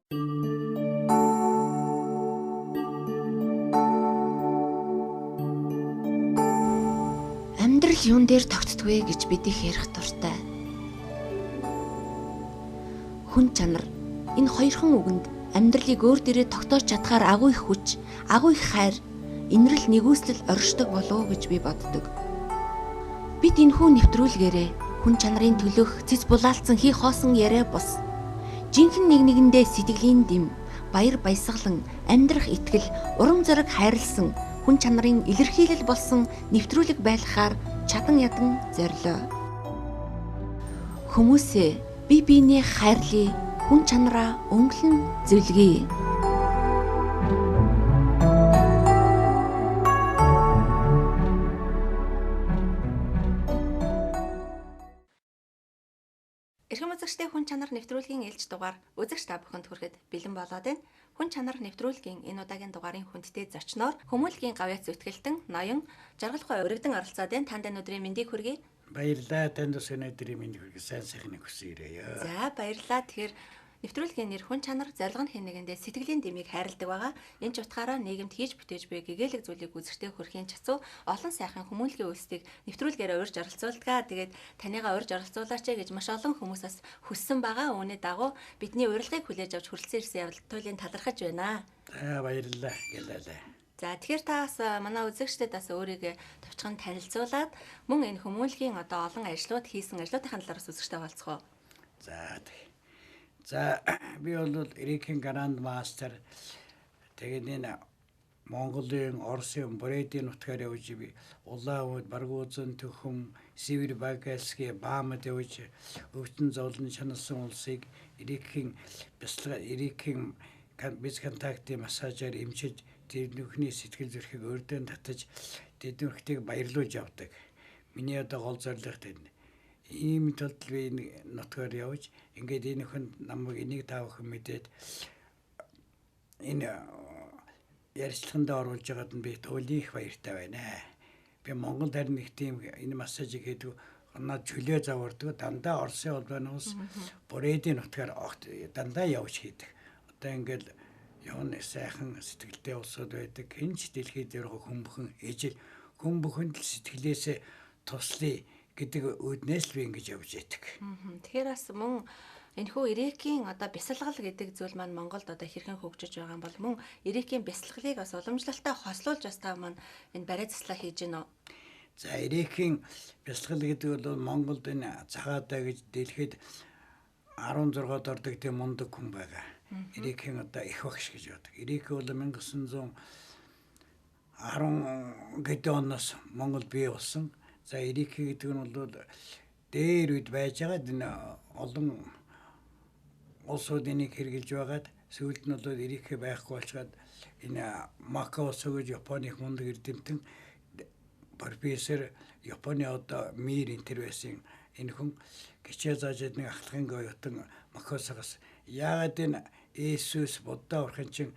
Амьдрал юун дээр тогтдгүй гэж бидийг ярих дуртай. Хүн чанар энэ хоёрхан үгэнд амьдралыг өөр дээрээ тогтоож чадхаар агуу их хүч, агуу их хайр, инрэл нэгүслэл оршдог болов уу гэж би боддог. Бид энэхүү нэвтрүүлгээрээ хүн чанарын төлөөх цэц булаалцсан хий хоосон яриа бус. Жинхэнэ нэг нэгэндээ сэтгэлийн дэм, баяр баясгалан, амьдрах итгэл, урам зориг хайрлсан хүн чанарын илэрхийлэл болсон нэвтрүүлэг байлгахаар чадан ядан зорилоо. Хүмүүсээ бие биенээ хайрлая, хүн чанараа өнгөлн зөвлөе. Эрхэм үзэгчдээ хүн чанар нэвтрүүлгийн ээлж дугаар үзэгч та бүхэнд хүрэхэд бэлэн болоод байна. Хүн чанар нэвтрүүлгийн энэ удаагийн дугаарын хүндтэй зочноор Хүмүүлгийн гавьяц зүтгэлтэн ноён Жаргалхой өргөдөн оролцоод байна. Танд өнөөдрийн мэндийг хүргэе. Баярлалаа. Танд өнөөдрийн мэндийг хүргэе. Сайн сайхныг хүсэн ирээё. За баярлалаа. Тэгэхээр нэвтрүүлгийн нэр хүн чанар зарилга нь хэн нэгэндээ сэтгэлийн дэмийг хайрладаг байгаа. Энэ ч утгаараа нийгэмд хийж бүтээж буй гэгээлэг зүйлийг үзэгчтэй хүрхийн чацуу олон сайхан хүмүүнлэгийн үйлсийг нэвтрүүлгээр урьж оролцуулдаг. Тэгээд танийгаа урьж оролцуулаач гэж маш олон хүмүүсээс хүссэн байгаа. Үүний дагуу бидний урилгыг хүлээж авч хүрэлцэн ирсэн явдал туйлын талархаж байна. За баярлалаа. Гэлээ. За тэгэхээр та бас манай үзэгчдэд бас өөрийгөө товчхон танилцуулаад мөн энэ хүмүүнлэгийн одоо олон ажлууд хийсэн ажлуудын талаараас үзэгчтэй болцгоо. За би бол Эрикийн Гранд Мастер тэгээд энэ Монголын Оросын Брэдийн нутгаар явж би Улаан уд Баргуузан Төхөм Север Багасгийн Баамад явж өвчин зовлон шаналсан улсыг Эрикийн биз контактын массажаар эмчиж тэднийхний сэтгэл зүрхийг өрдөн татаж тэднийхийг баярлуулж явдаг. Миний одоо гол зорилго тэнд. Ийм тул би нутгаар явж ингээд энэ хүн намайг энийг таавах мэдээд энэ ярилцлаганд оруулж байгаад нь би туйлын их баяртай байна. Би Монгол харин нэг тийм энэ массажийг хийдэг над чөлөө завардаг дандаа Оросын улбаанаас Брэдийн нутгаар дандаа явж хийдэг. Одоо ингээд явна сайхан сэтгэлтэй улсууд байдаг. Хинч дэлхийд дээрх хүн бүхэн ижил хүн бүхэнд л сэтгэлээсээ туслая гэдэг үднээс л би ингэж явж байдаг. Тэгэхээр бас мөн энэхүү Эрикийн одоо бясалгал гэдэг зүйл маань Монголд одоо хэрхэн хөгжиж байгаа юм бол мөн Эрикийн бясалгалыг бас уламжлалтай хослуулж бас та маань энэ барай заслаа хийж гинөө. За Эрикийн бясалгал гэдэг бол Монголд энэ цагаатаа гэж дэлхийд 16-д ордог тийм мундаг хүн байгаа. Эрикийн одоо их багш гэж байдаг. Эрик бол 1910 гэдэг оноос Монгол бий болсон. За Эрик гэдэг нь бол дээр үед байж байгаа энэ олон улсууд энийг хэрэгжилж байгаад сүүлд нь бол Эрик байхгүй болчиход энэ Макао гэж Японы мундаг эрдэмтэн профессор Японы одоо мир интервэсийн энэ хүн гिचээ зааж нэг ахлахын гоётон Макаосоос яагаад энэ Иесус Будда урхан чин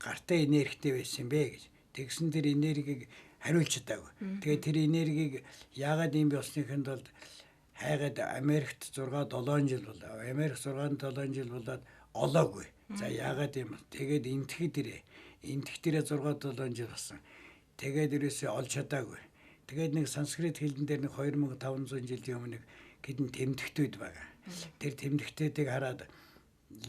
гартаа энергитэй байсан бэ гэж тэгсэн тэр энергийг хариулж чадаагүй. Тэгээд тэр энергийг яагаад юм бэ болсныхэнд бол хайгаад Америкт 6-7 жил болоо. Америк 6-7 жил болоод олоогүй. За яагаад юм? Тэгээд энтэх дээрээ 6-7 жил болсон. Тэгээд ерөөсөө олж чадаагүй. Тэгээд нэг санскрит хэлэн дээр нэг 2500 жилийн өмнө хэдэн тэмдэгтүүд байгаа. Тэр тэмдэгтүүдийг хараад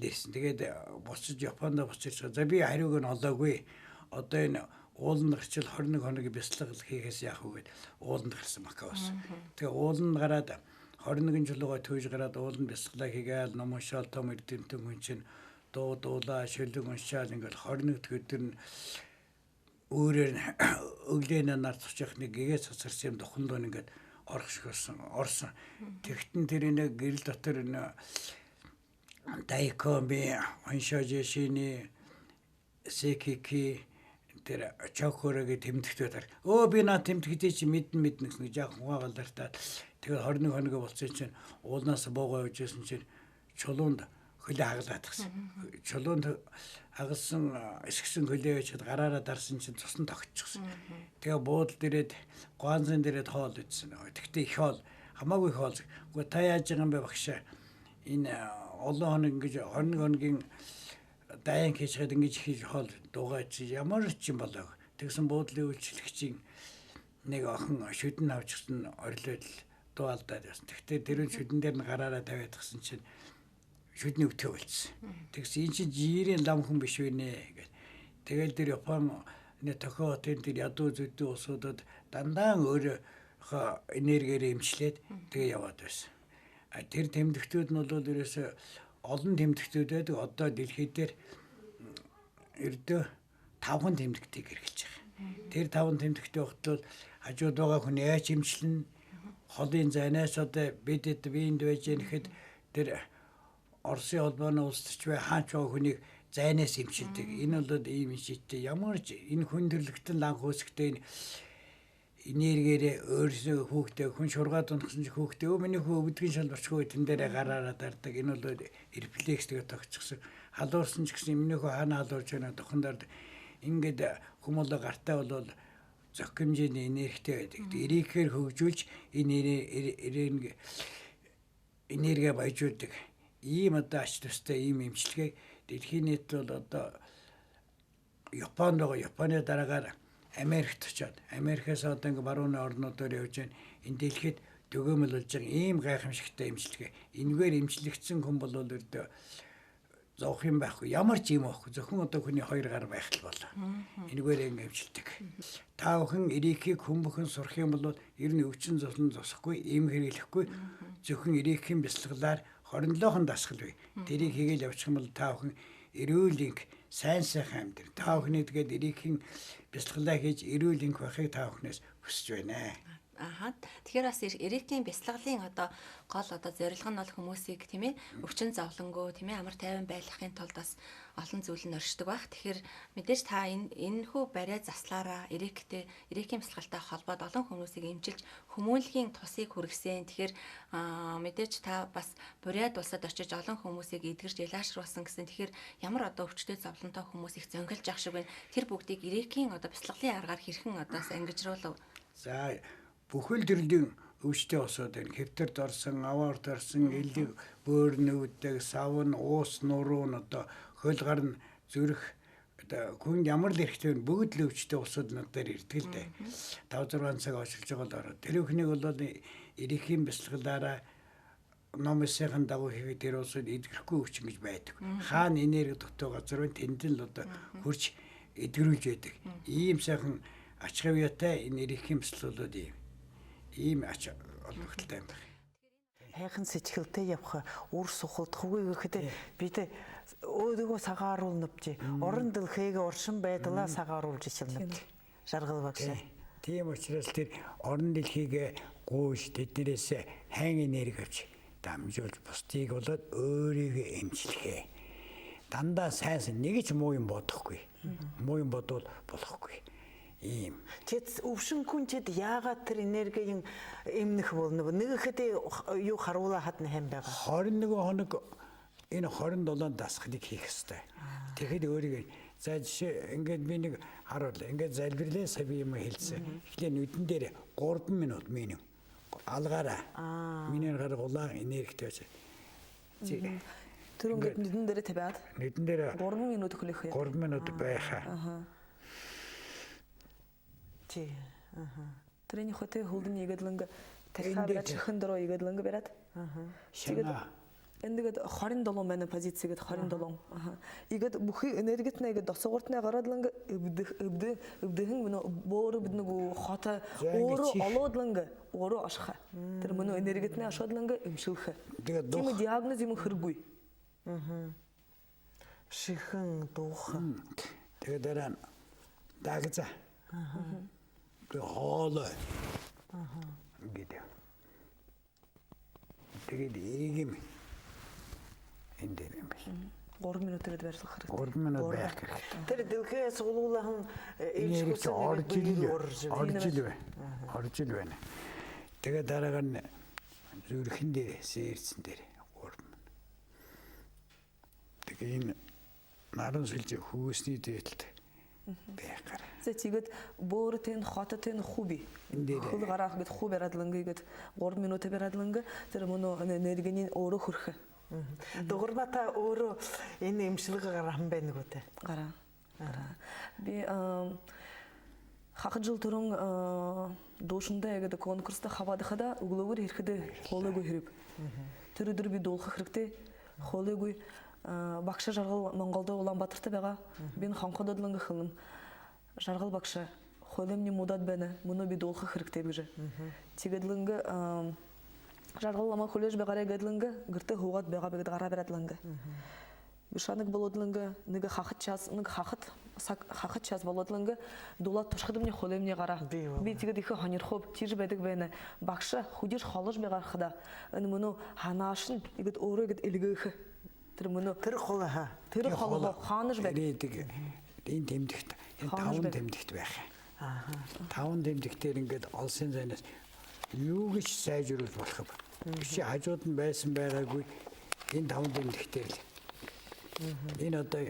лээсэн. Тэгээд буцаж Японд буцаж за би хариуг нь олоогүй. Одоо энэ ууланд гарчил 21 хоног бясалгал хийхээс яах вэ гэд ууланд гарсан Макаос. Тэгээ ууланд гараад 21 жилөөгөө төвж гараад ууланд бясалгалаа хийгээл ном уншаал том эрдэмтэн хүн чинь дуулаа шүлэг уншаал ингээл 21 өдөр нь өөрөөр нь өглөө нар цучих нэг гэгээ цацарсан юм духан доо ингээд орсон. Тэгтэн тэр нэг гэрэл дотор нэг дайкоми уншааж шини секики тэр чокорогийн тэмдэгтээр би наа тэмдэгтээ чи мэднэ гэсэн жаахан хуваалдартаад тэгээд 21 хоног болсон чинь уулнаас буугаа явжсэн чинь чулуунд хөлөө хагалаад гисэн. Чулуунд хагалсан эсгсэн хөлөө яачаад гараараа дарсан чинь цусн тогтчихсон. Тэгээ буудал дээрээд гуанзан дээрээд хоол идсэн. Тэгтээ их хоол хамаагүй хоол. Уу та яаж байгаа юм бэ багшаа? Энэ олон хоног ингэж 21 хоногийн дайан хийчихэд ингэж хийж хоол дуугаач ямар ч юм болоо. Тэгсэн буудлын үйлчлэгчийн нэг охин шүдэн авчихсан орилол дуулдаад байсан. Тэгтээ тэр шүдэн дээр нь гараараа тавиад гсэн чинь шүдний өвтгөө болчихсон. Тэгсэн эн чинь жирийн лам хүн биш вэ нэ гэл. Тэгэл тэр Япон тохио хотын тэр ядуу зүдүү усуудад дандаа өөрийнхөө энергиээр эмчлээд тэгээ яваад байсан. Тэр тэмдэгтүүд нь бол ерөөсө олон тэмдэгтүүд байдаг. Одоо дэлхийд дээр ердөө 5 тэмдэгтийг хэрэгжилж байгаа. Тэр 5 тэмдэгтийн огт хажууд байгаа хүн яаж эмчлэн холын зайнаас одоо бидэд биенд байж нэхэд тэр Оросын холбооны улсч бай хаач байгаа хүнийг зайнаас эмчилдэг. Энэ бол ийм шийдтэй ямар ч энэ хүн төрлөختөн ланх үсгтэй энергиэрээ өөрсдөө хүүхдээ хүн шургаад унахсан ч хүүхдээ миний хүү өвдгийн шалбарчгүй тэн дээрээ гараараа дардаг. Энэ бол рефлекс тэгээ тогтчихсон. Халуурсан ч гэсэн миний хүү хаана халуурч байна тохон дардаг. Ингээд хүмүүлээ гартаа бол зохимжийн энергитэй байдаг. Эрийхээр хөгжүүлж энэ энерги баяжуулдаг. Ийм одоо ач тустай ийм эмчилгээ дэлхийн нийт бол одоо Японд байгаа. Японы дараагаар Америкт очиод Америкээс одоо ингээ барууны орнуудаар явж байна. Энэ дэлхийд төгөөмөл болж байгаа ийм гайхамшигтай эмчилгээ. Энэгээр эмчлэгдсэн хүн бол өрдөө зовх юм байхгүй. Ямар ч юм байхгүй. Зөвхөн одоо хүний 2 гар байх л болоо. Энэгээр ингээ эмчилдэг. Та бүхэн эрийхийг хүн бүхэн сурах юм бол ер нь өвчин зовлон зосхгүй, ийм хэрэглэхгүй. Зөвхөн эрийхийн бяцлаглаар 27хон дасгал бай. Тэрийг хийгээл явчих юм бол та бүхэн эрүүл инх сайн сайхан амьдрал. Та бүхний тэгээд эрийхийн бяцлаглаа хийж эрүүл инх байхыг та бүхнээс хүсэж байна. Аха. Тэгэхээр бас эрийхийн бяцлаглалын одоо гол одоо зорилго нь бол хүмүүсийг тийм ээ өвчин зовлонгөө тийм ээ амар тайван байлгахын тулд бас олон зүйл нь оршдог байх. Тэгэхээр мэдээж та энэ хүү барай заслаараа эрийхийн бяцлагалтай холбоод олон хүмүүсийг эмчилж хүмүүнлэгийн тусыг хүргэсэн. Тэгэхээр мэдээж та бас бурайд улсад очиж олон хүмүүсийг эдгэрч илаашруулсан гэсэн. Тэгэхээр ямар одоо өвчтөй зовлонтой хүмүүс их зөнгөлж явах шиг байна. Тэр бүгдийг эрийхийн одоо бяцлаглалын аргаар хэрхэн одоо ангижруулав? За бүхэл төрлийн өвчтөй усууд байна. Хэвтэрд орсон, аваарт орсон, элэг, бөөр нүүддэг, савн, уус, нуруу одоо хөл гарна зүрх одоо хүн ямар л эрэхтэй бүгд л өвчтөй усууд надаар ирдэг л дээ. 5-6 цаг очилж байгаа л ороо. Тэр бүхнийг бол эрийхийн бяцлаглаараа номын дагуу хийгээд тэр усууд эдгэрхгүй өвчин гэж байдаг. Хаана энерги дутуу газар байна тэнд л одоо хурж эдгэрүүлж байдаг. Ийм сайхан ач хавьяатай энэ эрийхийн бяцлаглууд ийм ач холбогдолтой юм байна. Хайхан сэтгэлтэй явах үр сухалдахгүй гэхэд бид өөдгөө сагааруул навч орон дэлхийг оршин байдлаа сагааруулж ичилнэ. Жаргал багш. Тийм учраас тэр орон дэлхийг гуйж тэднээс хайн энерги авч дамжуулж бусдыг болоод өөрийгөө эмчлэхээ. Дандаа сайнсан нэг ч муу юм бодохгүй. Муу юм бодвол болохгүй. Ийм. Тэд өвшин хүнчэд яагаад тэр энергийн эмнэх болно? Нэг ихэд юу харуула хадна хэм байгаа. 21 хоног энэ 27 дасгалыг хийх ёстой. Тэгэхэд өөрийгөө за жишээ ингээд би нэг харуул ингээд залбирлаа сая би юм хэлсэн. Эхлээ нүдэн дээр 3 минут минимум алгаараа. Миний гар улаан энергитэй байж. Тэр ингээд нүдэн дээр тавиад нүдэн дээр 3 минут хөлөх. 3 минут байхаа. Тэрний хотын хөлдний игэдлэнг тарихаараа чихэн дөрөө игэдлэнг бариад. Эндгээд 27 манай позицгээд 27. Игэд бүхий энергитнээ игэд досгоортнаа гараадланг өвдөхэн мөн бөөрө бид нэг хот өөрөө олоодланг өөрөө ашха. Тэр мөн энергитнээ ашаадланг эмшүүлэх. Тийм диагноз юм хэрэггүй. Чихэн дуухан. Тэгээд дараа дагза. Хоолой. Гэдэг. Тэгээд ийм энэ дээр юм байна. 3 минутад барьлах хэрэгтэй. 3 минут байх хэрэгтэй. Тэр дэлхээс улуулахан эрж орж ил байна. Тэгээд дараагаар нь зүрхэн дээр сэрсэн дээр 3 минут. Тэгээд энэ наран сүлж хүүсний дээдлт байхаар. Зэчигэд бөөртэн хототэн хуби. Хөл гараах гэд хуб ярадланг гэд 3 минут ярадланг тэр мөн энергийн өөрөө хөрх. Дугуrbата өөрөө энэ эмчилгээ гаргасан байна уу те. Гара. Би хахад жыл түрэн дуушында яг конкурста хавадахада угловөр хэрхэдэ хоолойгүй хэрэг. Тэр өдөр би дуулах хэрэгтэй. Хоолойгүй багша жаргал Монголда Улаанбаатарта байгаа. Би хонхододланга хылым. Жаргал багша хоолоймны мудад байна. Муну би дуулах хэрэгтэй гэж. Тэгэдлэнгэ жаргал лама коллеж бегаре гэдлэнгэ гэртэ хугад бега бегд гара берадланга. Бишаныг болодланга нэг хахад час болодланга дулат тушхадымны холемны гара. Би тэгээд их хонирхоб тийж байдаг байна. Багша хүдиш холож бегархада. Энэ мөно ханаашин игэд өөрөө игэд элгээх. Тэр мөно Тэр хол тэр хол хаанаж бай. Энэ тэмдэгт энэ 5 тэмдэгт байх. Аа. 5 тэмдэгтэр ингээд олсын зайнаас юу гэж сайжруулах болох вэ? Биш хажууд нь байсан байгаагүй энэ 5 тэмдэгтэр л. Энэ одоо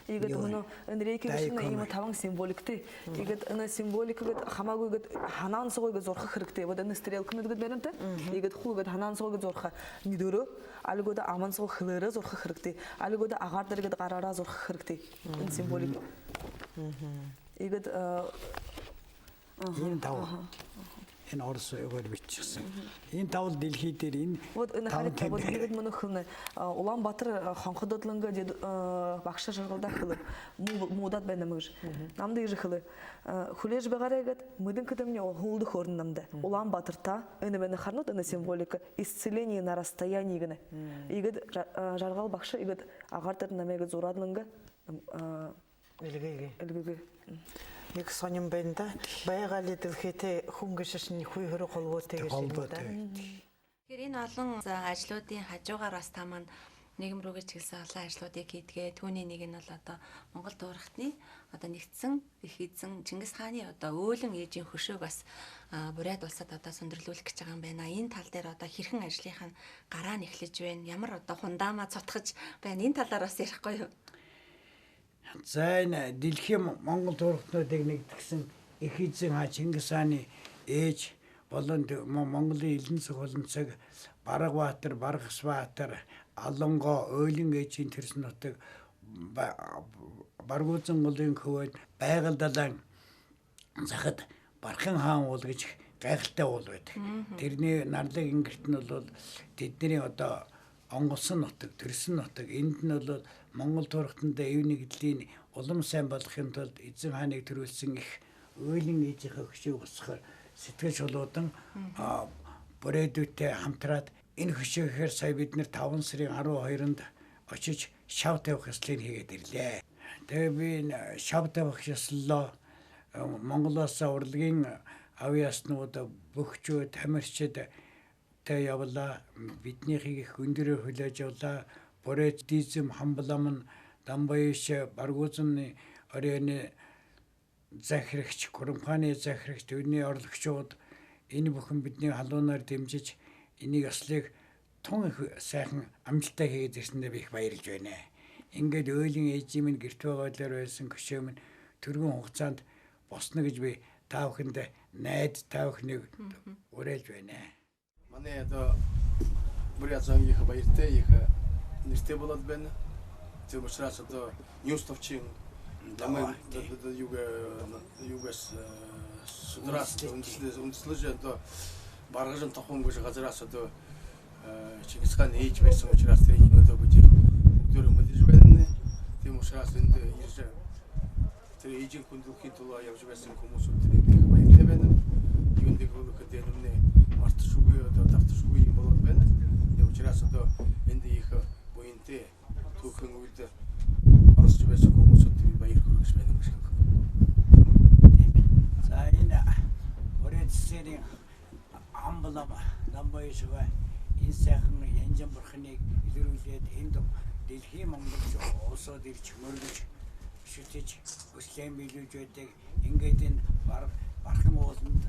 игэд мөно энрейкийг шинэ юм таван символиктэй. Игэд энэ символикийг хамаагүй игэд ханаансгойг зурхах хэрэгтэй. Вот энэ стрелкнууд игэд баримтаа. Игэд хүүгээд ханаансгойг зурхах нэгдөрөө алгууд амансгой хлээрээ зурхах хэрэгтэй. Алгууд агаар дээр игэд гараараа зурхах хэрэгтэй. Энэ символик. Игэд энэ тав энэ орос өгөр бичсэн. Энэ тавл дэлхий дээр энэ вот энэ харагдав вот игэд мөнөхн Улаанбаатар хонхододланга багша жаргалдаа хэл муудад байна мэж. Намды иж хэл хүлээж байгаагээд мэдэнкэдэмний хуулдах орн намда. Улаанбаатарта энэ байна харнууд энэ символика исцеление на расстоянии гэнэ. Игэд жаргал багша игэд агаар дээр намайг зураадланга элгэгээ. Нэг сонирн байна да. Байгаал дэлхийтэй хүн гişшний хүй хөрөг холгоотой гэж юм да. Тэгэхээр энэ олон ажлуудын хажуугаар бас та маань нийгэм рүүгээ чиглэсэн олон ажлуудыг хийдгээ. Түүний нэг нь бол одоо Монгол дуурхтны одоо нэгдсэн их эзэн Чингис хааны одоо өөлөн ээжийн хөшөөг бас Бурайд улсад одоо сүндэрлүүлэх гэж байгаа юм байна. Энэ тал дээр одоо хэрхэн ажлынхаа гараа нэхлэж байна? Ямар одоо хундаамаа цутгаж байна? Энэ талаар бас ярихгүй юу? За энэ дэлхийн Монгол дуурхтнуудыг нэгдгсэн их эзэн Чингис хааны ээж болон Монголын элен цогцолцог Барагбаатар, Баргасбаатар, Алонгоо, Ойлин ээжийн тэрс нутаг Баргуузан голын хөвөд байгальдалан захад Бархан хаан уул гэж гайхалтай уул байдаг. Тэрний нарлаг ингэрт нь бол тэдний одоо онгосон нутаг, тэрсэн нутаг. Энд нь бол Монгол дуурхтанд эв нэгдлийн улам сайн болохын тулд эзэн хааныг төрүүлсэн их Ойлин ээжийнхээ хөшөөг усахаар сэтгэл шулуудан Бурайдүйтэй хамтраад энэ хөшөөгээр сая бид нэр 5 сарын 12-нд очиж шав тавих ёслыг хийгээд ирлээ. Тэгээ би шав тавих ёслоо Монголоос урлагийн авьяаснууд бөхчүүд, тамирчид тэ явлаа. Биднийхийг их өндөрөөр хүлээж авлаа. Бурайд дизм хамбалам Дамбаяш Баргуузны оройны захирагч, Курамханы захирагч, төвний орлогчууд энэ бүхэн бидний халуунаар дэмжиж энийг ёслыг тун их сайхан амжилттай хийгээд ирсэндээ би их баярлж байна. Ингээд Ойлин ээжийн минь гэрт байгаалаар байсан хөшөө минь түргэн хугацаанд босно гэж би та бүхэнд найд та бүхнийг уриалж байна. Манай одоо Бурятсан их баяртай их нэртэй болоод байна. Тэр учраас одоо News товчийн намайг югас судраас үндэслэж одоо баргажин тохон гэж газраас одоо Чингис хаан ээж байсан учраас тэрийг одоо бүжиг өдөр мэдэж байна. Тийм учраас энд ирж тэр ээжийн хүндрэлхийн тулаа явж байсан хүмүүсүүдийг баярлалаа байна. Юундыг хөлөөхөд нэмнэ мартшгүй одоо давтшгүй юм болоод байна. Тийм учраас одоо энд их буянтэй түүхэн үед орсож байсан хүмүүсүүдийг баяр хүргэж байна гэж байна. За энэ Бурайдсэрийн амбалам Дамбаяшгаа энэ сайхан янжин бурхныг илрүүлээд энд дэлхийн монголч улсууд ирж мөргөж шүтэж өслэм биелүүлж байдаг. Ингээд энэ Бархан ууланд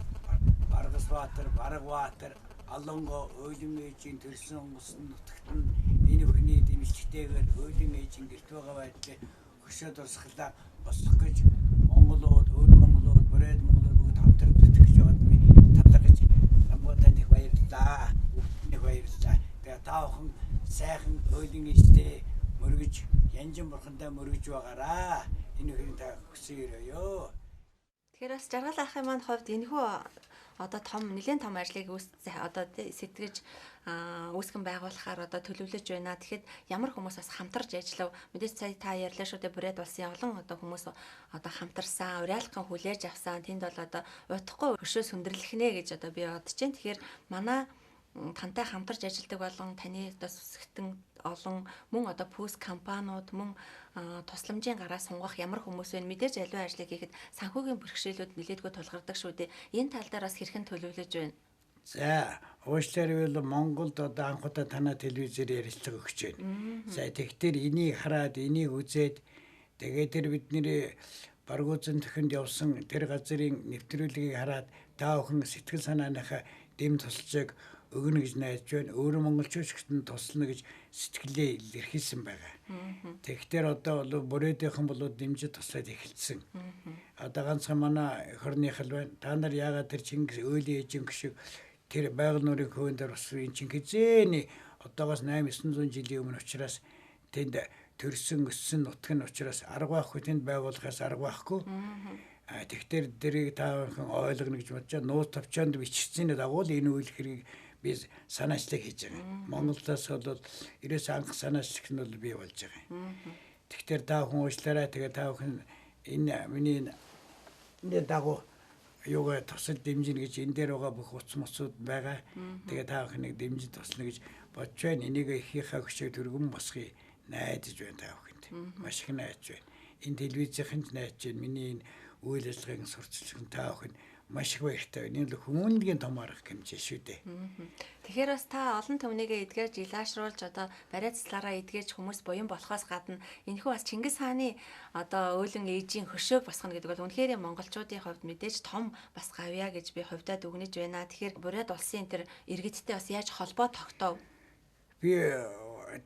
Баргасбаатар, Барагбаатар, Алонго, Ойлин ээжийн төрсөн онгоцны нутагт нь энэ бүхний дэмжлэгтэйгээр Ойлин ээжийн гэрт байгаа байдлаа хөшөөд урсгалаа босгох гэж Монголууд, өөр Монголууд, Бурайд Монголууд бүгд хамтар зүтгэж байгаад би талархаж Дамбаатанд их баярлалаа. Их баярлалаа. Тэгээ таахан сайхан ойлын эстэй мөргөж янжин бурхандаа мөргөж байгаараа. Энэ хоёрын та хүсье өрөөё. Тэгэхээр бас жаргал ахын маань хувьд энэхүү одоо нэлээд том ажлыг одоо сэтгэж үүсгэн байгуулахаар одоо төлөвлөж байна. Тэгэхэд ямар хүмүүс бас хамтарч ажиллав. Мэдээж сая та ярьлаа шүү дээ, Бүрээд улсын олон одоо хүмүүс одоо хамтарсан, уриалгын хүлээж авсан. Тэнд бол одоо удахгүй хөшөө сүндэрлэх нэ гэж одоо би бодож байна. Тэгэхээр манай тантай хамтарч ажилладаг болон таны одоо сүсгтэн олон мөн одоо пүүс компаниуд мөн тусламжийн гараа сунгах ямар хүмүүс вэ? Мэдээж аливаа ажлыг хийхэд санхүүгийн бэрхшээлүүд нэлээдгүй тулгардаг шүү дээ. Энэ тал дээр бас хэрхэн төлөвлөж байна? За, уучлаарай бол Монголд одоо анх удаа танаа телевизээр ярилцлага өгч байна. За, тэгэхээр энийг хараад, энийг үзээд тэгээд тэр бидний баргуузын төхөнд явсан тэр газрын нэвтрүүлгийг хараад та бүхэн сэтгэл санааныхаа дэм тусалжийг өгнө гэж найдаж байна. Өөрөө монголчуудын туслана гэж сэтгэлээ илэрхийлсэн байгаа. Тэгэхээр одоо бол бүрээдийнхэн болоод дэмжиж туслаад эхэлсэн. Одоо ганцхан манай хорныхал байна. Та нар яагаад тэр Чингис өөлийн эжин гişиг тэр байгаль нуурын хөвөн дээр бас энэ чинь хизээний одоогоос 800-900 жилийн өмнө учраас тэнд төрсөн өссөн нутг нь учраас арга байхгүй тэнд байгуулахаас арга байхгүй. Тэгэхээр дэрийг та бүхэн ойлгоно гэж бодож байгаа. Нууц товчоонд бичсэн дагуу л энэ үйл хэргийг би санаачлаг хийж байгаа. Монголоос бол ерөөс анх санаачлах нь бол би болж байгаа. Тэгэхээр та бүхэн уучлаарай. Тэгээ та бүхэн энэ миний энэ дагуу юугаа тусал дэмжинэ гэж энэ дээр байгаа бүх утас мөцүүд байгаа. Тэгээ та бүхнийг дэмжиж туслана гэж бодож байна. Энийг ихийнхаа хөшөө төргөн босхийг найдаж байна та бүхэнд. Маш их найдаж байна. Энэ телевизийн найдаж байна. Миний энэ үйл ажиллагааг сурталчилсан та бүхэн маш их баяртай байна. Энэ л хүмүүнлэгийн том арга хэмжээ шүү дээ. Тэгэхээр бас та олон түмнийгээ эдгэж илаашруулж одоо бариа цэцлаараа эдгэж хүмүүс буян болохоос гадна энэхүү бас Чингис хааны одоо өөлөн ээжийн хөшөө босгоно гэдэг бол үнэхээр монголчуудын хувьд мэдээж том бас гавьяа гэж би хувьдаа дүгнэж байна. Тэгэхээр Бүрээд улсын тэр иргэдтэй бас яаж холбоо тогтов? Би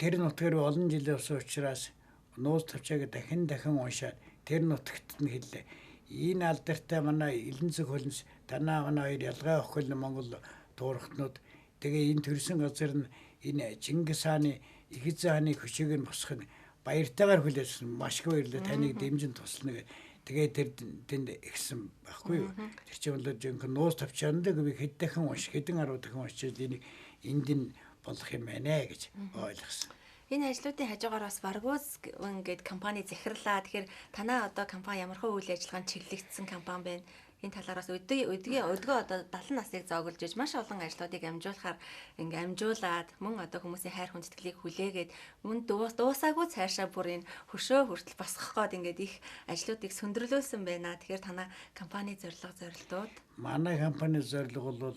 тэр нутгаар олон жил явсан учраас нууц тавчааг дахин уншаад тэр нутагт нь хэллээ. Энэ алдартай манай Элэнцэг хөлнс танаа манай хоёр ялгаа охин Монгол туурхтнууд тэгээ энэ төрсэн газар нь энэ Чингис хааны Ихэзэн хааны хөшөөг нь босгох нь баяртайгаар хүлээсэн маш их баярлалаа таныг дэмжин туслана гэ. Тэгээ тэр тэнд ихсэн байхгүй юу. Тэр чинь бол жинхэнэ нууц тавчаанд би хэд дахин хэдэн 10 дахин уншиж энийг энд нь болох юм байна гэж ойлгосон. Энэ ажлуудын хажуугаар бас Баргууз гэдэг компани захирлаа. Тэгэхээр танаа одоо компани ямархуу үйл ажиллагаанд чиглэгдсэн компани байна. Энэ талаараас өдгөө одоо 70 насныг зоогөлж иж маш олон ажлуудыг амжуулахаар амжуулаад мөн одоо хүмүүсийн хайр хүндэтгэлийг хүлээгээд мөн дуусаагүй цаашаа бүр энэ хөшөө хүртэл босгох гээд ингээд их ажлуудыг сөндөрлүүлсэн байна. Тэгэхээр танаа компани зорилтууд манай компани зорилго бол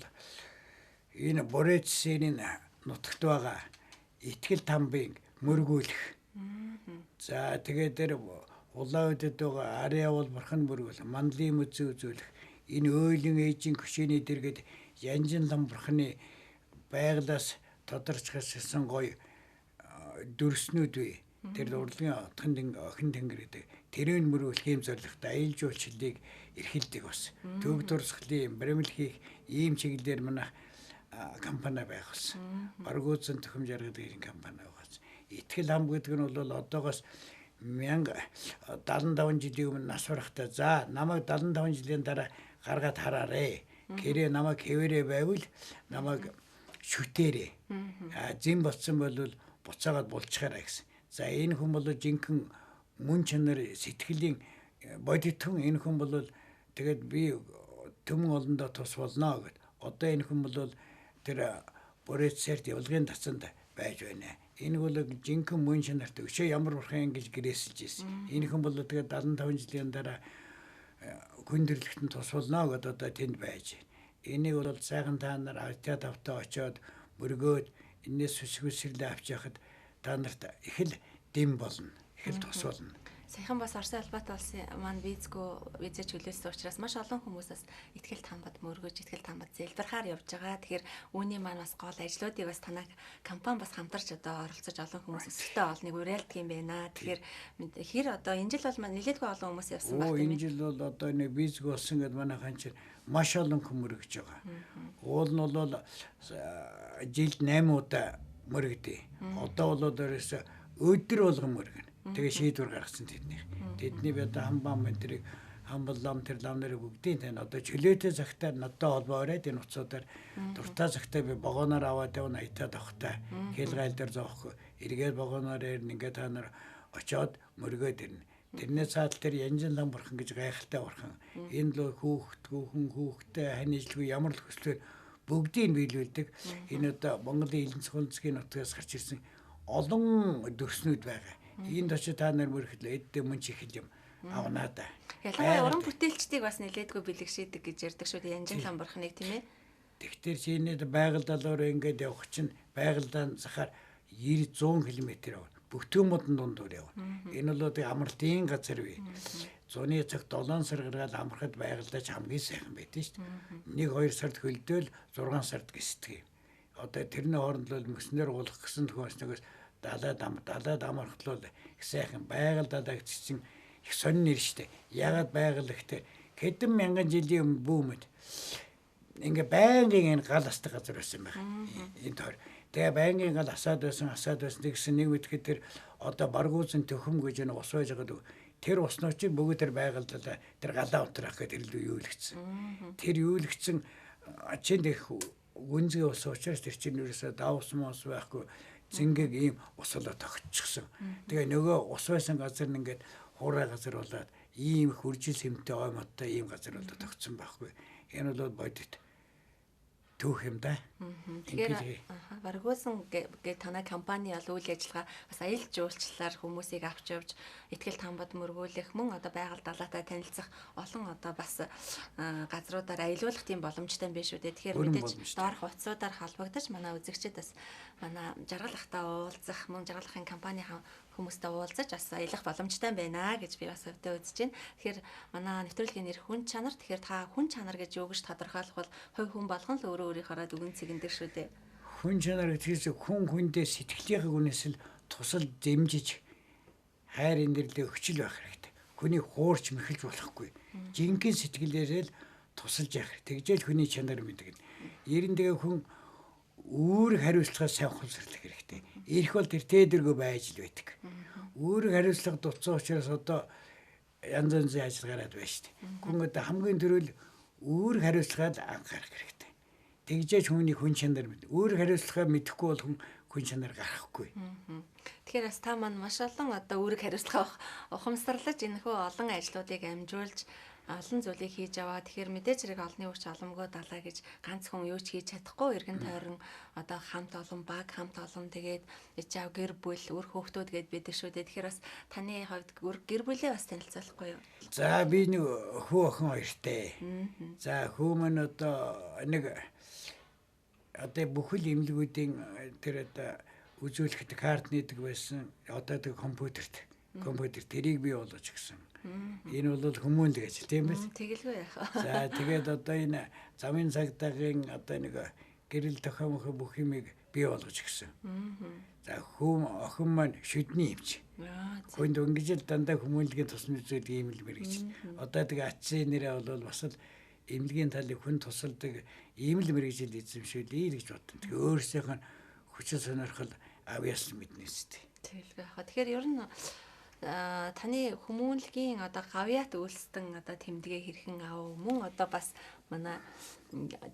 энэ Бүрээдсийн нутагт байгаа итгэл тамбыг мөргүүлэх. За тэгээд тэр улаан үдэд байгаа ариа бол бурхан мөргүүл, манлын мөзөө үзүүлэх. Энэ өөлөн ээжийн хөшөөний дэргэд янжин лам бурханы байглаас тодорч хассан гоё дүрснүүд бий. Тэр урлагийн охин тэнгэр гэдэг. Тэрийг мөргүүлэх юм зорилготой аялал жуулчлалыг эрхэлдэг бас. Төв дурсгалын баримл хийх ийм чиглэлээр манай компани байх болсон. Баргуузын төхөмж яргадаг компани байгаас. Итгэл хам гэдэг нь бол одоогоос 1075 жилийн өмнө нас барахтаа за намайг 75 жилийн дараа гаргаад хараарэ. Гэрээ намайг хэвээрээ байвал намайг шүтээрээ. Зин болсон бол буцаагаад булчгаарай гэсэн. За энэ хүн бол жинхэнэ мөн чанар сэтгэлийн бодитон энэ хүн бол тэгээд би төмөн олондоо тус болно гэд. Одоо энэ хүн бол тэр Бүрээдсэрт явлагын тацанд байж байна. Энэ бол жинхэнэ мөн чанарт өшөө ямар бурхан гэж гэрээсэлж ирсэн. Энэ хүн бол тэгээд 75 жилийн дараа хүндрэлтэн тус болно гэдээ одоо тэнд байж байна. Энийг бол сайхан та нар артиад автаа очоод мөргөөд энэс сүсгүсэрлээ авч яхад та нарт их л дэм болно. Их л тус болно. Саяхан бас Орсын албатай улсын маань визэж хүлээсэн учраас маш олон хүмүүсээс ихтгэл тамбад мөргөж, ихтгэл тамбад зэлбэрхаар явж байгаа. Тэгэхээр үүний маань бас гол ажлуудыг бас танай компани бас хамтарч одоо оролцож олон хүмүүс өсөлтөө олныг уриалдаг юм байна. Тэгэхээр хэр одоо энэ жил бол маань нэлээдгүй олон хүмүүс явсан байна. Энэ жил бол одоо нэг визг болсон гэдээ манайхан чинь маш олон хүмүүс мөргөж байгаа. Уул нь бол жилд 8 удаа мөрөгдөө. Одоо бол өөрөөсөө өдөр болгон мөргөн. Тэгээ шийдвэр гаргасан тэдний. Тэдний би одоо хамбан мэдрийг хамбал лам тэр лам нарыг бүгдийн тань одоо чөлөөтэй цагтаар надтай холбоорой энэ уцуудаар дуртай цагтаа би богоноор аваад явна аятаад авахтай хэлгайл дээр зоохгүй эргээд богоноор ирнэ ингээд та нар очоод мөргөөд ирнэ. Тэрнээ цаал тэр янжин лам бурхан гэж гайхалтай бурхан. Энэ л хүүхдээ ханижилгүй ямар л хүслээр бүгдийг биелүүлдэг. Энэ одоо Монголын элен цогцолцгийн нутгаас гарч ирсэн олон дөрснүүд байгаа. Энд очиж та нар мөрөхлөө эддээ мөн чихэл юм авнаа да. Ялангуяа уран бүтээлчдийг бас нэлээдгүй бэлэгшээдэг гэж ярьдаг шүү дээ. Янжин лам бурхныг тийм ээ. Тэгтэр чинээд байгальдалаар ингээд явах чинь байгальдаан захаар 90-100 км явна. Бүхтэн модон дундуур явна. Энэ бол одоо амралтын газар бий. Зуны цагт 7 сар гаргаад амрахад байгальдаач хамгийн сайхан байдэн шүү дээ. 1-2 сард хөлдөөл 6 сард гисдэг. Одоо тэрний хооронд л мөснөр уулах гэсэн төхөөснөөс далаад амрахтлал их сайхан байгальдаа гэсэн их сонин нэр шүү дээ. Ягаад байгаль ихтэй хэдэн мянган жилийн өмнө бүүмэд ингээ байнгын энэ гал астдаг газар байсан байх. Энэ төр. Тэгээ байнгын гал асаад байсан гэсэн нэг мэдхэд тэр одоо баргуузын төхөм гэж энэ ус байж байгаа. Тэр уснуудыг бүгд тэр байгальдаа тэр галаа унтраах гэдэг тэр юулэгдсэн. Тэр юулэгдсэн ачинд их гүнзгий ус учраас тэр чинь ерөөсөө давс мос байхгүй зингийг ийм усалаа тогтчихсон. Тэгээ нөгөө ус байсан газар нь ингээд хуурай газар болоод ийм их үржил хэмтэй ой модтой ийм газар болоод тогтсон байхгүй. Энэ бол бодит түүх юм да. Тэгэхээр баргуусан гэдэг танай компани бол үйл ажиллагаа бас аялал жуулчлалаар хүмүүсийг авч явж ихтгэл тамбад мөргүүлэх мөн одоо байгаль далаатай танилцах олон одоо бас газруудаар аялуулах тийм боломжтой юм биш үү. Тэгэхээр мэдээж доорх утсуудаар холбогдож манай үзэгчид бас манай жаргал ахтай уулзах мөн жаргал ахын компанийн хүмүүстэй уулзаж бас аялах боломжтой байна гэж би бас өвдөө үзэж байна. Тэгэхээр манай нэвтрүүлгийн нэр хүн чанар. Тэгэхээр та хүн чанар гэж юу гэж тодорхойлох бол хувь хүн болгон л өөрөө өөрийнхөө дүгэн цэгэндэг шүү дээ. Хүн чанар гэхээс хүн хүндээ сэтгэлийнхээ үнээс л тусал дэмжиж хайр инэрлээ өгчл байх хэрэгтэй. Хүний хуурч мэхэлж болохгүй. Жинхэнэ сэтгэлээрээ л тусалж явах. Тэгжэл хүний чанар мэддэг. Эрэндээ хүн үүрэг хариуцлагаа сайн ухамсарлах хэрэгтэй. Ирэх бол тэр тээдэргүй байж л байдаг. Үүрэг хариуцлага дуцсан учраас одоо янз янзын ажиллагаараад байна шүү дээ. Хүн одоо хамгийн түрүүл үүрэг хариуцлагаа анхаарах хэрэгтэй. Тэгжээж хүний хүн чанар мэд. Үүрэг хариуцлагаа мэдэхгүй бол хүн чанар гарахгүй. Тэгэхээр бас та маань маш олон одоо үүрэг хариуцлага ухамсарлаж энэхүү олон ажлуудыг амжуулж олон зүйлийг хийж аваа. Тэгэхээр мэдээж хэрэг олонний хүч оломгоо далаа гэж ганц хүн юу ч хийж чадахгүй. Эргэн тойрон одоо хамт олон баг, хамт олон тэгээд ичаав гэр бүл, үр хүүхдүүд гээд байдаг шүү дээ. Тэгэхээр бас таны хувьд гэр бүлээ бас танилцуулахгүй юу? За би нэг хүү охин хоёртэй. За хүү маань одоо бүхэл эмнэлгүүдийн тэр одоо үзүүлэхэд карт нээдэг байсан. Одоо тэг компьютер тэрийг бий болгож гисэн. Энэ бол хүмүүнлэг ажил тийм биз? Тэгэлгүй яах. За тэгээд одоо энэ замын цагдаагийн одоо нэг гэрэл тохиомох бүх юмыг бий болгож гисэн. За охин маань шүдний юмч. Хүнд ингэж л дандаа хүмүүнлэгийн тусны зүйл ийм л мэрэгжил. Одоо тэгээ ачийн нэрээ бол бас л эмнэлгийн талыг хүн тусалдаг ийм л мэрэгжил эзэмшүүлээ гэж бодсон. Тэгээ өөрсдийнх нь хүчин сонирхол авьяас мэднэс тээ. Тэгэлгүй яах. Тэгэхээр ер нь таны хүмүүнлэгийн одоо гавьяат үйлстэн одоо тэмдэгэ хэрхэн аав мөн одоо бас манай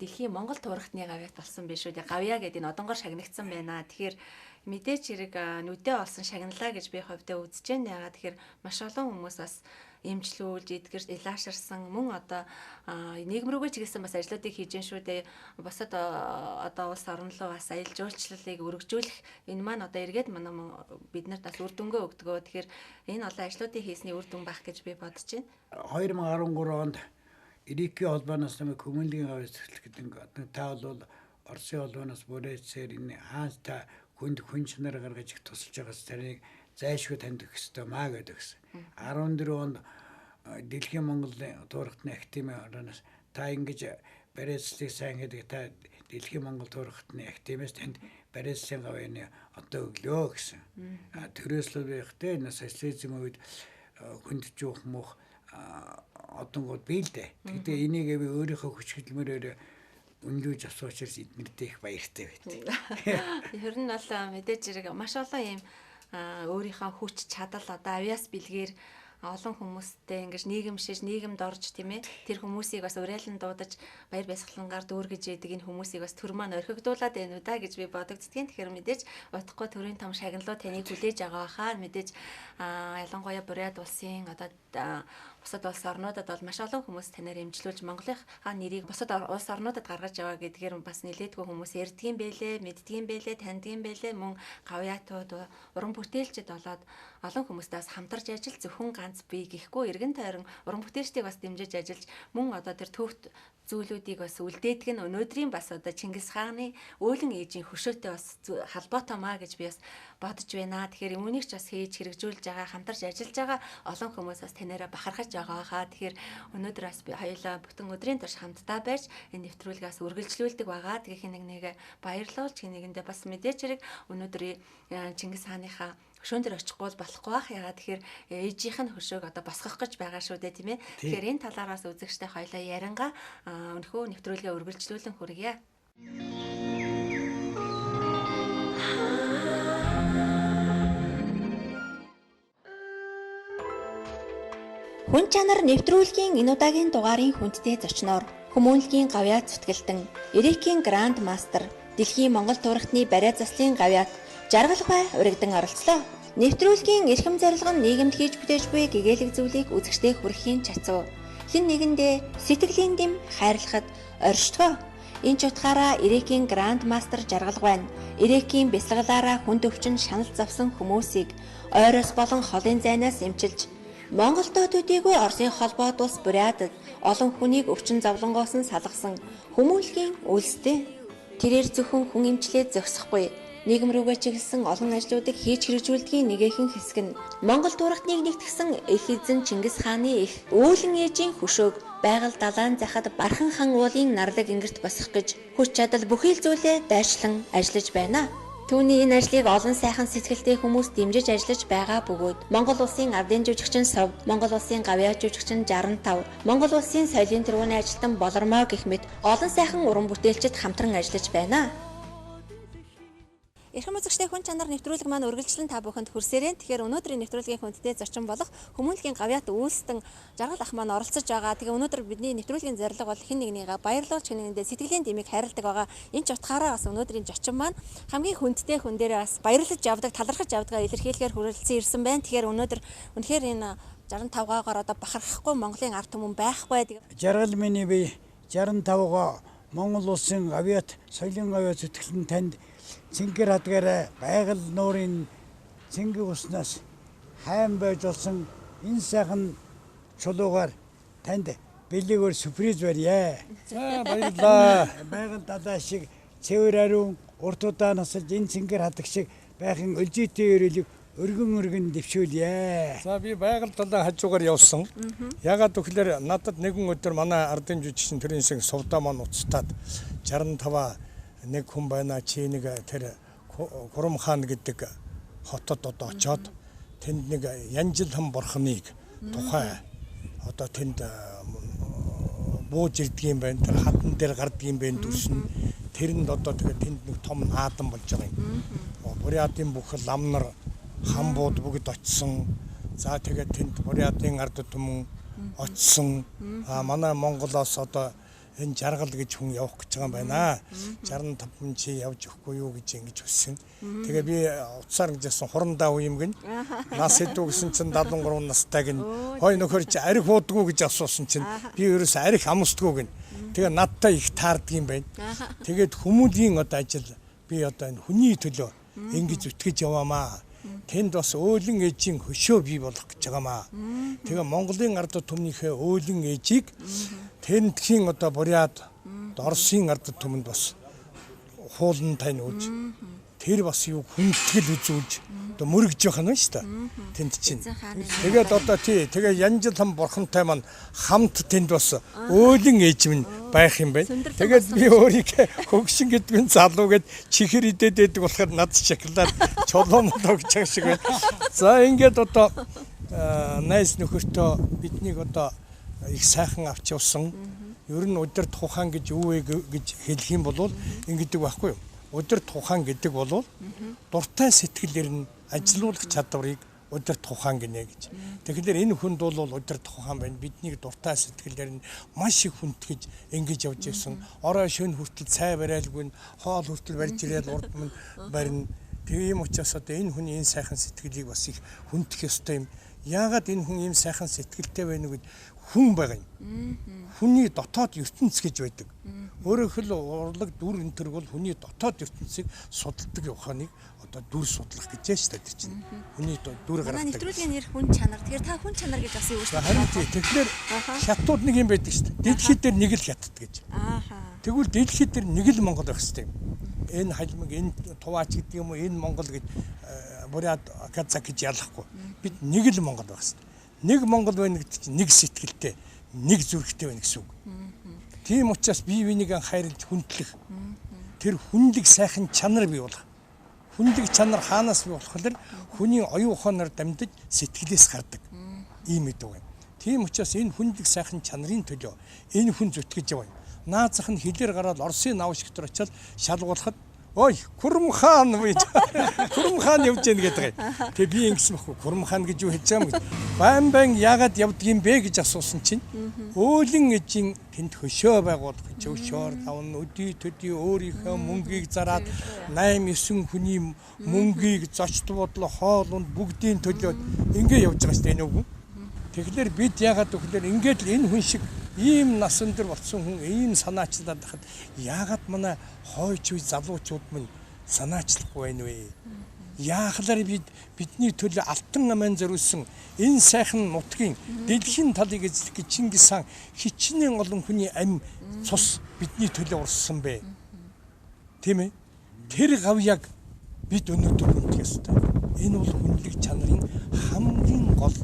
дэлхийн Монгол туурхтны гавьяат болсон биш үү? Гавьяа гэдэг энэ одонгор шагнагдсан байна. Тэгэхээр мэдээч хэрэг нүдээ олсон шагналаа гэж би хувьдаа үзэж байна. Яагаад тэгэхээр маш олон хүмүүс бас эмчлүүлж эдгэрч илааширсан мөн одоо нийгэм рүүгээ ч гэсэн бас ажлуудыг хийж гэн шүү дээ. Босод одоо улс орн руу бас аялал жуулчлалыг өргөжүүлэх энэ маань одоо эргээд манай бид нарт бас үр дүнгээ өгдөгөө. Тэгэхээр энэ олон ажлуудыг хийсний үр дүн байх гэж би бодож байна. 2013 онд Ирикийн холбооноос нэмэг хүмүүнлэгийн гавьяас гэдэг та бол Оросын холбооноос бүрээсээр энэ хаан та хүн чанар гаргаж их тусалж байгаас тэрийг зайлшгүй танд өгөх ёстой маа гэдэг гэсэн. 14 онд Дэлхийн Монголын туурхтны академийн ороноос та ингэж барилцлыг сайн гэдэг та Дэлхийн Монгол туурхтны академиас танд барилцлын гавьяаны одоо өглөө гэсэн. Төрөөслөө байхтэй энэ социализм үед хүнд жуух мөх одонгууд бий л дээ. Тэгтээ энийг би өөрийнхөө хүч хөдөлмөрөөр өнлөөж авсан учраас эднэртэй их баяртай байт. Ер нь бол мэдээж зэрэг маш олон юм өөрийнхөө хүч чадал одоо авиас бэлгээр олон хүмүүстэй ингэж нийгэмшиж нийгэмд орж тийм ээ тэр хүмүүсийг бас уриалан дуудаж баяр баясгалангаар дүүргэж яадаг энэ хүмүүсийг бас төр маань орхигдуулаад байна уу да гэж би бодогддгийн. Тэгэхээр мэдээж утгагүй төрийн том шагналуу таныг хүлээж байгаа хаа мэдээж ялангуяа Бурят улсын одоо бусад улс орнуудад бол маш олон хүмүүс танаар эмчлүүлж Монголынхаа нэрийг бусад улс орнуудад гаргаж яваа гэдгээр бас нэлээдгүй хүмүүс ярьдгийн байлээ, мэддгийн байлээ, таньдгийн байлээ. Мөн гавьяатууд уран бүтээлчд болоод олон хүмүүстэй бас хамтарч ажил зөвхөн ганц бие гэхгүй эргэн тойрон уран бүтээлчдийг бас дэмжиж ажиллаж мөн одоо тэр төвхт зүйлүүдийг бас үлдээдэг нь өнөөдрийн бас одоо Чингис хааны өөлөн ээжийн хөшөөтэй бас холбоотой маа гэж би бас бодож байна. Тэгэхээр үүнийг ч бас хийж хэрэгжүүлж байгаа, хамтарч ажиллаж байгаа олон хүмүүс бас танаараа бахархаж байгаа хаа. Тэгэхээр өнөөдөр бас би хоёулаа бүтэн өдрийн турш хамтдаа байж энэ нэвтрүүлгээс үргэлжлүүлдэг байгаа. Тэгэхээр нэг баярлуулж нэгэндээ бас мэдээч хэрэг өнөөдөр Чингис хааныхаа хөшөөн дээр очихгүй болохгүй бах. Ягаад тэгэхээр ээжийнх нь хөшөөг одоо босгох гэж байгаа шүү дээ тийм ээ. Тэгэхээр энэ талаараас үзэгчтэй хоёлаа ярангаа өнөхөө нэвтрүүлгээ үргэлжлүүлэн хүргье. Хүн чанар нэвтрүүлгийн энэ удаагийн дугаарын хүндтэй зочноор Хүмүүнлэгийн гавьяат зүтгэлтэн Эрикийн Гранд Мастер Дэлхийн Монгол туурхтны бариа заслын гавьяат Жаргалбай урагдан оролцлоо. Нэвтрүүлгийн эрхэм зорилго нь нийгэмд хийж бүтээж буй гэгээлэг зүйлийг үзэгчдэд хүргэхийн чацуу. Хэн нэгэндээ сэтгэлийн дэм хайрлахад оршдгоо. Энэ ч утгаараа Эрикийн Гранд Мастер Жаргалбай нь Эрикийн бясалгалаараа хүнд өвчин шанал завсан хүмүүсийг ойроос болон холын зайнаас эмчилж Монголтой төдийгүй Оросын холбоод улс Бурятад олон хүнийг өвчин зовлонгоос нь салгасан хүмүүнлэгийн үлстэй. Тэрээр зөвхөн хүн эмчлээд зогсохгүй. Нийгэм рүүгээ чиглэсэн олон ажлуудыг хийж хэрэгжүүлдгийн нэгэн хэсэг нь Монгол туурхтныг нэгтгэсэн их эзэн Чингис хааны их үүлэн ээжийн хөшөөг байгаль далайн захад Бархан хан уулын нарлаг ингэрт босгох гэж хүч чадал бүхий л зүйлээ дайшлан ажиллаж байна. Түүний энэ ажлыг олон сайхан сэтгэлтэй хүмүүс дэмжиж ажиллаж байгаа бөгөөд Монгол улсын ардын жүжигчин Совд, Монгол улсын гавьяат жүжигчин 65, Монгол улсын соёлын тэргүүний ажилтан Болормоо гэх мэт олон сайхан уран бүтээлчид хамтран ажиллаж байна. Эрхэм үзэгчтэй хүн чанар нэвтрүүлэг маань үргэлжлэн та бүхэнд хүрсээрэн. Тэгэхээр өнөөдрийн нэвтрүүлгийн хүндтэй зочин болох Хүмүүнлэгийн гавьяат үйлстэн Жаргал ах маань оролцож байгаа. Тэгээ өнөөдөр бидний нэвтрүүлгийн зорилго бол хэн нэгнийгээ баярлуулж хэн нэгэндээ сэтгэлийн дэмийг хайрладаг байгаа. Энэ ч утгаараа бас өнөөдрийн зочин маань хамгийн хүндтэй хүн дээрээ бас баярлаж явдаг, талархаж явдгаа илэрхийлэхээр хүрэлцэн ирсэн байна. Тэгэхээр өнөөдөр үнэхээр энэ 65-гаар одоо бахархахгүй Монголын ард түмэн байхгүй. Жаргал миний бие 65-га Монгол улсын гавьяат соёлын гавьяат зүтгэлэн танд Цэнгэр хадгаараа байгаль нуурын цэнгийн уснаас хайн байж болсон энэ сайхан чулуугаар танд бэлэгөр сюрприз барья. За баярлалаа. Байгаль далай шиг цэвэр ариун урт удаа насалж энэ цэнгэр хадаг шиг байхын өлжитэй өрөөлөг өргөн дэвшүүлье. За би байгаль далай хажуугаар явсан. Ягаад гэвэл надад нэгэн өдөр манай ардын жүжигчин төрийн шиг Совдоо маань уцтаад 65 нэг хүн байна чи нэг тэр Гурам хаан гэдэг хотод одоо очоод тэнд нэг Янжилхан бурхныг тухай одоо тэнд бууж ирдэг юм байна. Тэр хатан дээр гардаг юм байна дүрсэн. Тэрэнд одоо тэгээд тэнд нэг том наадам болж байгаа юм. Бурятын бүх лам нар хамбууд бүгд очсон. За тэгээд тэнд Бурятын ард түмэн очсон. Манай Монголоос одоо энэ жаргал гэж хүн явах гэж байгаа юм байна. 65 чи явж өгөхгүй юу гэж ингэж хүссэн. Тэгээ би утсаар гэжсэн хурандаа уу юм гин. Нас хэдүү гэсэн чинь 73 настай гин. Хой нөхөр чи арх уудгүй гэж асуусан чинь би ерөөс арх амсдгүй гин. Тэгээ надтай их таардаг юм байна. Тэгээд хүмүүлийн одоо ажил би одоо энэ хүний төлөө ингэж үтгэж яваамаа. Тэнд бас өөлөн ээжийн хөшөө бий болох гэж байгаамаа. Тэгээ Монголын ард түмнийхээ өөлөн ээжийг тэндхийн одоо Бурят Оросын ард түмэнд бас хуулан таниулж тэр бас юу хүндэтгэл үзүүлж одоо мөрөгж явах нь шүү дээ. Тэнд чинь. Тэгээд одоо тэгээ Янжилхан бурхантай маань хамт тэнд бас өөлөн ээж минь байх юм байна. Тэгээд би өөрийгөө хөгшин гэдгийн залуу гэд чихэр идээд байдаг болохоор над шоколад чулуун тогч шиг байна. За ингээд одоо найз нөхөртөө биднийг одоо их сайхан авч явсан. Ер нь өдөр тухайн гэж юу вэ гэж хэлэх юм бол ингэдэг байхгүй юу? Өдөр тухайн гэдэг бол дуртай сэтгэлээр нь ажилуулах чадварыг өдөр тухайн гинэ гэж. Тэгэхээр энэ хүнд бол өдөр тухайн байна. Бидний дуртай сэтгэлээр нь маш их хүндгэж ингэж явж ирсэн. Орой шөнө хүртэл цай бариалгүй, хоол хүртэл барьж ирээд урд мөн барина. Тийм учраас одоо энэ хүний энэ сайхан сэтгэлийг бас их хүндэх ёстой юм. Яагаад энэ хүн ийм сайхан сэтгэлтэй байна гэвэл хүн байгаа юм. Хүний дотоод ертөнц гэж байдаг. Өөрөөр хэлбэл урлаг дүр энтер бол хүний дотоод ертөнцийг судалдаг ухааныг одоо дүр судлах гэж байна шүү дээ чинь. Хүний дүр гаргадаг. Манай нэвтрүүлгийн нэр хүн чанар. Тэгэхээр та хүн чанар гэж бас юу шүү дээ. Харин тэгэхээр хятад нэг юм байдаг шүү дээ. Дэлхийд дээр нэг л хятад гэж. Тэгвэл дэлхийд дээр нэг л Монгол байх хэрэгтэй юм. Энэ халимаг, энэ туваач гэдэг юм уу, энэ Монгол гэж буряд казак гэж ялахгүй. Бид нэг л Монгол байх хэрэгтэй. Нэг Монгол байна гэдэг чинь нэг сэтгэлтэй, нэг зүрхтэй байна гэсэн үг. Тийм учраас бие биенийг хайрлаж хүндлэх. Тэр хүндлэг сайхан чанар бий болох. Хүндлэг чанар хаанаас бий болох вэ? Хүний оюун ухаанаар дамжиж сэтгэлээс гардаг. Ийм мэд байна. Тийм учраас энэ хүндлэг сайхан чанарын төлөө энэ хүн зүтгэж явна. Наазах нь хилээр гараад Оросын навш дотор очиад шалгуулахад ой, Күрэм хаан гэж. Күрэм хаан явж гэнэ гэдэг. Тэгээ би ингэсэн баггүй. Күрэм хаан гэж юу хэлж байгаа юм гэж. Байн яагаад явдаг юм бэ гэж асуусан чинь өөлөн эжийн тэнд хөшөө байгуулах гэж өшөөр тавн өдий төдий өөрийнхөө мөнгийг зараад 8 9 хүний мөнгийг зочд бодлоо хоолунд бүгдийн төлөө ингэ явж байгаа шүү дээ энэ үг. Тэгэхээр бид яагаад гэвэл ингээд л энэ хүн шиг ийм насан дээр болсон хүн ийм санаачлаад хахад яагаад манай хойч үе залуучууд минь санаачлахгүй байна вэ? Яахлаар бидний төлөө алтан аман зориулсан энэ сайхан нутгийн дэлхийн талыг эзлэх гэж Чингис хаан хичнээн олон хүний амь цус бидний төлөө урссан бэ. Тийм ээ? Тэр гавьяаг бид өнөөдөр хүндэх ёстой. Энэ бол хүндлэг чанарын хамгийн гол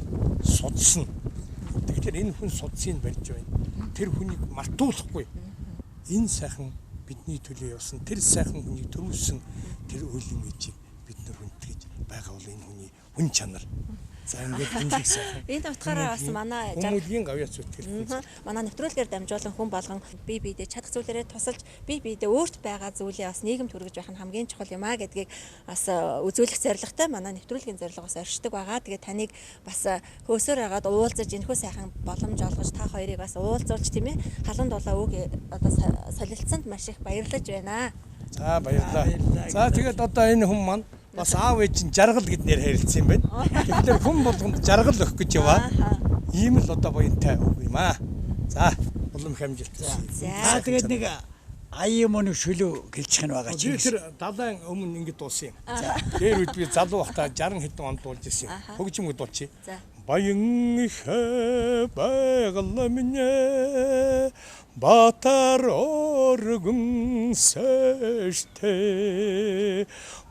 судас нь. Тэгэхээр энэ хүн судсыг барьж байна. Тэр хүнийг мартуулахгүй. Энэ сайхан бидний төлөө явсан тэр сайхан хүнийг төрүүлсэн тэр өөлөн эжийг бид нар хүндгэж байгаа бол энэ хүний хүн чанар. За ингээд хүндлэг сайхан. Энэ утгаараа бас манай хүмүүлийн гавьяац үтгэл. Манай нэвтрүүлгээр дамжуулан хүн болгон бие биедээ чадах зүйлээрээ тусалж бие биедээ өөрт байгаа зүйлээ бас нийгэмд хүргэж байх нь хамгийн чухал юм а гэдгийг бас үзүүлэх зорилготой манай нэвтрүүлгийн зорилго бас оршдог байгаа. Тэгээд таныг бас хөөсөөр хагаад уулзаж энэхүү сайхан боломж олгож та хоёрыг бас уулзуулж тийм ээ халуун дулаа үг одоо солилцсонд маш их баярлаж байна. За баярлалаа. За тэгээд одоо энэ хүн маань бас аав ээж нь жаргал гэднээр харилцсан юм байна. Тэгэхээр хүн болгонд жаргал өгөх гэж яваа. Ийм л одоо буянтай үг юм аа. За улам хамжилт. За тэгээд нэг аяа мөн шүлүү гэлчих нь байгаа чи. Тэр далайн өмнө ингэ дуусан юм. Дээр үед би залуу байхдаа 60 хэдэн онд дуулж ирсэн юм. Хөгжимөд дуулчих. Баян их байгалаа минь батар оргон сэштэй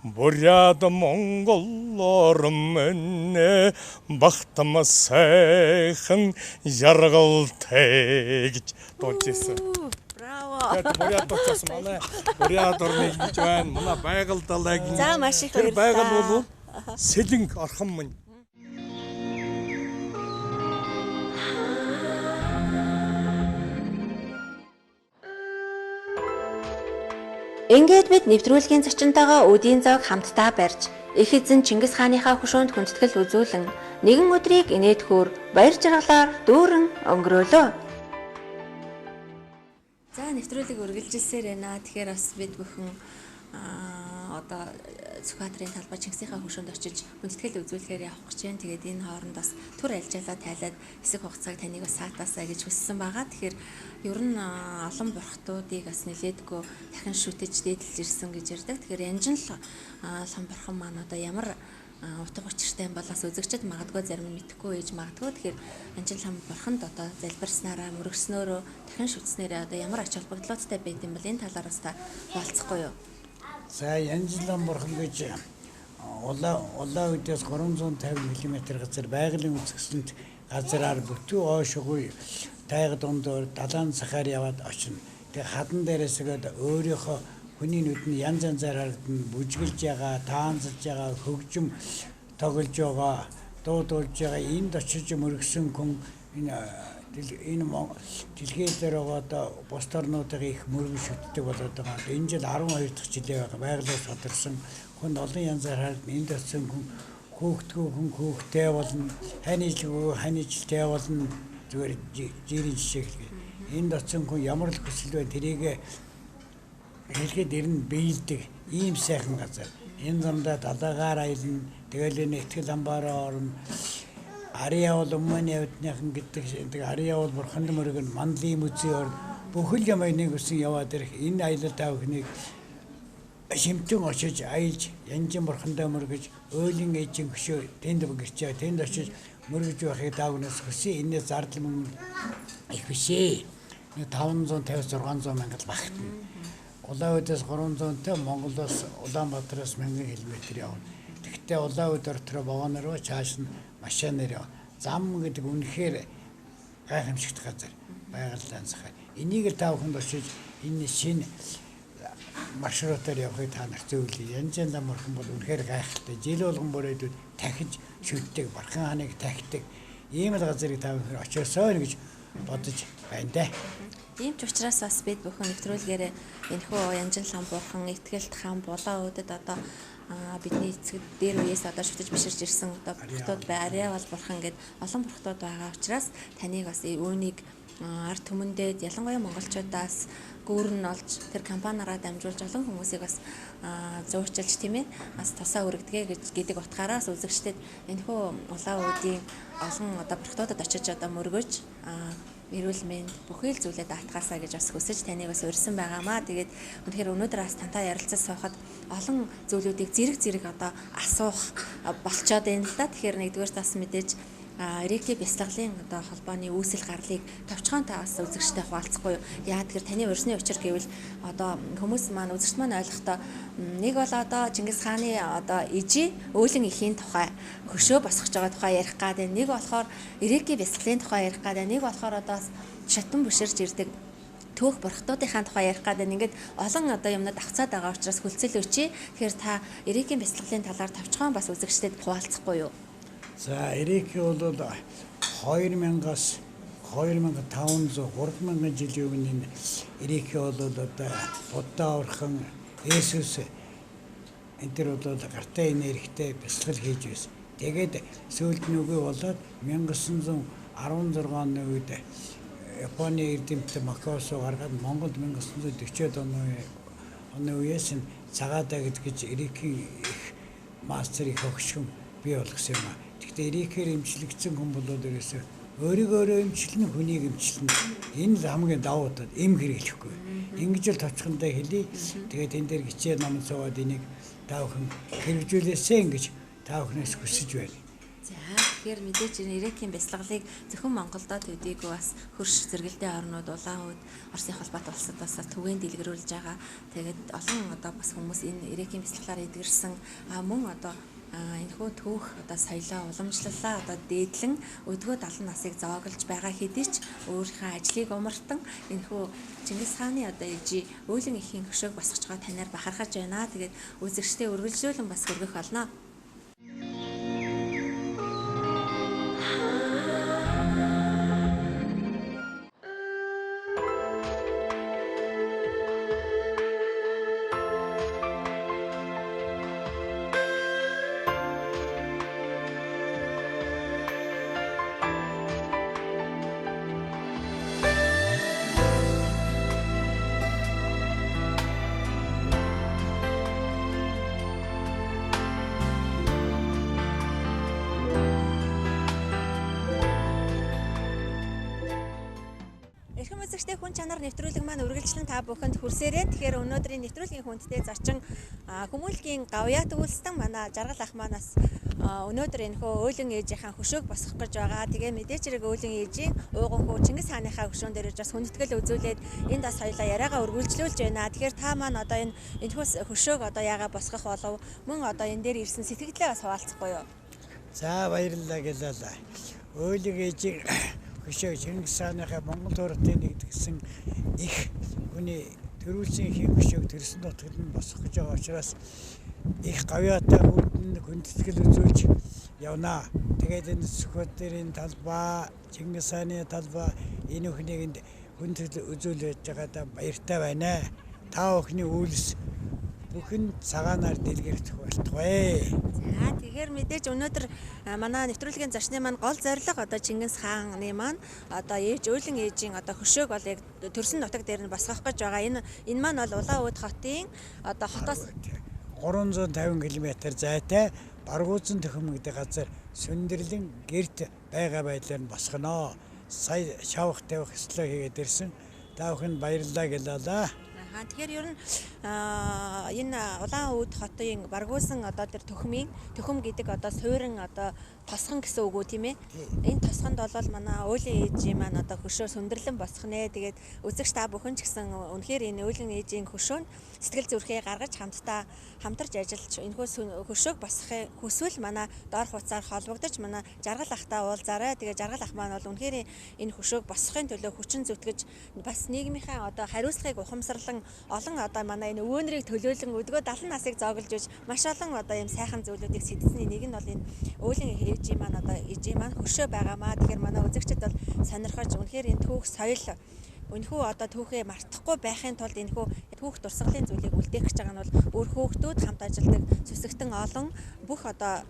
буряд монголоор минь багтам сайхан жаргалтай гэж дуулж ирсэн. Тэгээд буряд дуулсан манай буряд орны гэж байна. Манай байгаль далайгийн. За маш их баярлалаа. Тэр байгаль бол сэлэнг орхон минь. Ингээд бид нэвтрүүлгийн зочинтойгоо өдийн зоог хамтдаа барьж их эзэн Чингис хааныхаа хөшөөнд хүндэтгэл үзүүлэн нэгэн өдрийг инээдхүүр баяр жаргалаар дүүрэн өнгөрөөлөө. За нэвтрүүлэг үргэлжилсээр байна. Тэгэхээр бас бид бүхэн одоо Сүхбаатарын талбай Чингисийнхаа хөшөөнд очиж хүндэтгэл үзүүлэхээр явах гэж байна. Тэгээд энэ хооронд бас түр альжаалаа тайлаад хэсэг хугацааг таныг бас саатаасаа гэж хүссэн байгаа. Тэгэхээр ер нь олон бурхтуудыг бас нэлээдгүй дахин шүтэж дээдлж ирсэн гэж ярьдаг. Тэгэхээр янжин л лам бурхан маань одоо ямар утга учиртай юм бол бас үзэгчд магадгүй зарим нь мэдэхгүй ээж магадгүй. Тэгэхээр янжин лам бурханд одоо залбирснараа мөрөгснөөрөө дахин шүтснээрээ одоо ямар ач холбогдлоотой байд юм бол энэ талаар бас та болцохгүй юу? За янжлан бурхан гэж улаан үдээс 350 км газар байгалийн үзэсгэлэнт газараар бүтэн оошгүй тайга дондор далайн сахаар яваад очино. Тэгээ хадан дээрээс гээд өөрийнхөө хүний нүдний янз янзаар бүжгэлж байгаа, таанзалж байгаа, хөгжим тоглож байгаа, дуудуулж байгаа энд очиж мөргсөн хүн энэ энэ дэлхийн дээр байгаа одоо бус орнуудын их мөргөн шүтдэг болоод байгаа. Энэ жил 12 дахь жилээ байгаа. Байгалиас тодорсон хүн олон янзаар хараад энд очсон хүн хөөгдгөө хүн хөөгтэй болно. хань жилтэй болно. Зүгээр жирийн жишээ хэлгээ. Энд очсон хүн ямар л хүсэл бай тэрийг хэлгээд ирнэ биелдэг ийм сайхан газар. Энэ замдаа далайгаар аялна. Тэгэл энэ ихтгэл амбаараа орно. Ария бол өмнө явдныхан гэдэг ария бол бурхан мөрөг нь манлын музей орно. Бүхэл юм нэг үсэн яваад ирэх энэ аялал тавхныг шимтэн очиж аялж янжин бурхандаа мөргөж өөлин ээжин хөшөө тэнд гэрчээ тэнд очиж мөргөж байхыг даавнаас хүсээ энэ зардал мөн их бишээ. 550-600 мянга багтана. Улаанудаас 300-тай Монголоос Улаанбаатараас 1000 км явна. Тэгэхдээ Улаануд ортроо вагоноор чааш нь машинаар явна. Зам гэдэг үнэхээр гайхамшигт газар. Байгаль данцхай. Энийг л тааханд очиж энэ шинэ маршрутаар явахыг та нарт зөвлөе. Янз янз амархан бол үнэхээр гайхалтай. Жил болгон бүрээдүүд тахиж шүтдэг, бархан ханыг тахидаг. Ийм л газрыг та бүхэн очиосоо гэж бодож байна даа. Тийм ч учраас бас бид бүхэн нэвтрүүлгээр энэхүү янжин лам бурхан итгэлт хаан Улаанудад одоо бидний эцэг дээр үеэс одоо шүтэж биширж ирсэн одоо бурхтууд ария бол бурхан гэд олон бурхтууд байгаа учраас таныг бас үүнийг ард түмэндээ ялангуяа монголчуудаас гүүрэн олж тэр компаниараа дамжуулж олон хүмүүсийг бас зуурчилж тийм ээ бас тусаа өргөдгээ гэдэг утгаараас үзэгчдэд энэхүү Улаанудын олон одоо бурхтуудад очиж одоо мөргөж эрүүл мэнд бүхэл зүйлээ даатгаасаа гэж бас хүсэж таныг бас урьсан байгаамаа. Тэгээд үнэхээр өнөөдөр бас тантай ярилцаж суухад олон зүйлүүдийг зэрэг одоо асуух болцоод байна л да. Тэгэхээр нэгдүгээр бас мэдээж Эрикийн бяцлаглалын одоо холбооны үүсэл гарлыг товчхон таас үзэгчтэй хуваалцахгүй юу? Яа тэгэхээр таны урьсны учир гэвэл одоо хүмүүс маань үзэгч маань ойлгохдоо нэг бол одоо Чингис хааны одоо ижи өөлөн ихийн тухай хөшөө босгож байгаа тухай ярих гэдэг, нэг болохоор Эрикийн бяцлаглалын тухай ярих гэдэг, нэг болохоор одоо шатан буширж ирдэг төөх бурхтуудынхаа тухай ярих гэдэг ингээд олон одоо юмнууд авцаад байгаа учраас хүлцэл өчий. Тэгэхээр та Эрикийн бяцлаглалын талаар товчхон бас үзэгчдэд хуваалцахгүй юу? За Эрик бол 2000-аас 2500 3000 жилийн өмнө Эрик бол одоо Будда орхон Есүс энэ төр бол гартаа энергитэй бяцлал хийж байсан. Тэгээд сүүлд нүгэ болоод 1916 оны үед Японы эрдэмтэн Макаосо гаргаад Монголд 1940-од оны үеэс цагаадаа гэж Эрикийн мастерыг хөгшин бий болгосон юм. Гэхдээ Эрикээр эмчлэгдсэн хүн бол ерөөсөө өөрийгөө эмчлэн хүнийг эмчлэн энэ л хамгийн давуу тал эм хэрэглэхгүй. Ингэж л товчхондоо хэлий. Тэгээд энэ дээр хичээл ном суугаад энийг та бүхэн хэрэгжүүлээсэй гэж та бүхнээс хүсэж байна. За тэгэхээр мэдээж Эрикийн бяцлаглалыг зөвхөн Монголдо төдийгүй бас хөрш зэрэгэлдээ орнууд Улаануд Оросын холбоот улсад бас түгээн дэлгэрүүлж байгаа. Тэгээд олон одоо бас хүмүүс энэ Эрикийн бяцлаглаар эдгэрсэн мөн одоо энэхүү түүх одоо соёлоо уламжлалаа одоо дээдлэн өдгөө 70 насыг зооглож байгаа хэдий ч өөрийнхөө ажлыг умартан энэхүү Чингис хааны одоо ижи өөлөн ихийн хөшөөг босгож байгаа танаар бахархаж байна. Тэгээд үзэгчдээ үргэлжлүүлэн бас хүргэх болно. Хүн чанар нэвтрүүлэг маань үргэлжлэн та бүхэнд хүрсээрээ. Тэгэхээр өнөөдрийн нэвтрүүлгийн хүндтэй зочин Хүмүүлгийн Гавьяат үйлстэн манай Жаргал ах манаас өнөөдөр энэхүү өөлөн ээжийнхаа хөшөөг босгох гэж байгаа. Тэгээ мэдээч хэрэг өөлөн ээжийн ууган хүү Чингис хааныхаа хөшөөн дээр бас хүндэтгэл үзүүлээд энд бас хоёлаа яриагаа үргэлжлүүлж байна. Тэгэхээр та маань одоо энэхүү хөшөөг одоо яагаа босгох болов мөн одоо энэ дээр ирсэн сэтгэлдээ бас хуваалцахгүй юу? За баярлалаа гэлээ. Өөлөн ээжийн хөшөө Чингис хааныхаа Монгол урдын нэгдсэн их хүний төрүүлсэн их хөшөөг төрсөн нутагт нь босгох гэж байгаа учраас их Гавьяатай хүндэтгэл үзүүлж явнаа. тэгээд энэ Сүхбаатарын талбай, Чингис хааны талбай энэ бүхнийг хүн үзүүлж байгаадаа баяртай байна. Та бүхний үйлс бүхэн цагаанаар дэлгэрэх болтугай. За тэгэхээр мэдээж өнөөдөр манай нэвтрүүлгийн зочны маань гол зорилго одоо Чингис хааны маань одоо ээлэн ээжийн одоо хөшөөг бол яг төрсөн нутаг дээр нь босгох гэж байгаа. Энэ маань бол Улаан Ууд хотын одоо хотоос 350 км зайтай Баргуузан төхөм гэдэг газар сүндэрлэн гэрт байгаа байдлаар нь босгоно. Сая шавх тавих ёслоо хийгээд ирсэн. Та бүхэнд баярлалаа гэлээ. Тэгэхээр ер нь энэ Улаан Ууд хотын Баргуузан одоо тэр төхөм гэдэг одоо суурин одоо тосхон гэсэн үг үү тийм ээ. Энэ тосхонд бол манай уулын ээжийн маань одоо хөшөө сүндэрлэн босгох нэ. Тэгээд үзэгч та бүхэн ч гэсэн үнэхээр энэ уулын ээжийн хөшөөнд сэтгэл зүрхээ гаргаж хамтарч ажиллаж энэ хөшөөг босгохыг хүсвэл манай доор хуцаар холбогдож манай жаргал ахтай уулзаарай. Тэгээд жаргал ах маань бол үнэхээр энэ хөшөөг босгохын төлөө хүчин зүтгэж бас нийгмийнхаа одоо хариуцлагыг ухамсарлан олон одоо манай энэ өвөөнрийг төлөөлөн өдгөө 70 насыг зооглож үж маш олон одоо ийм сайхан зүйлүүдийг сэтгсэний нэг нь бол энэ уулын ээжийн маань одоо ээжийн маань хөшөө байгаамаа. Тэгэхээр манай үзэгчид бол сонирхож үнэхээр энэ түүх соёл өнөхөө одоо түүхээ мартахгүй байхын тулд энэхүү түүх дурсгалын зүйлийг үлдээх гэж байгаа нь бол өөр хүүхдүүд хамт ажилладаг сүсэгтэн олон бүх одоо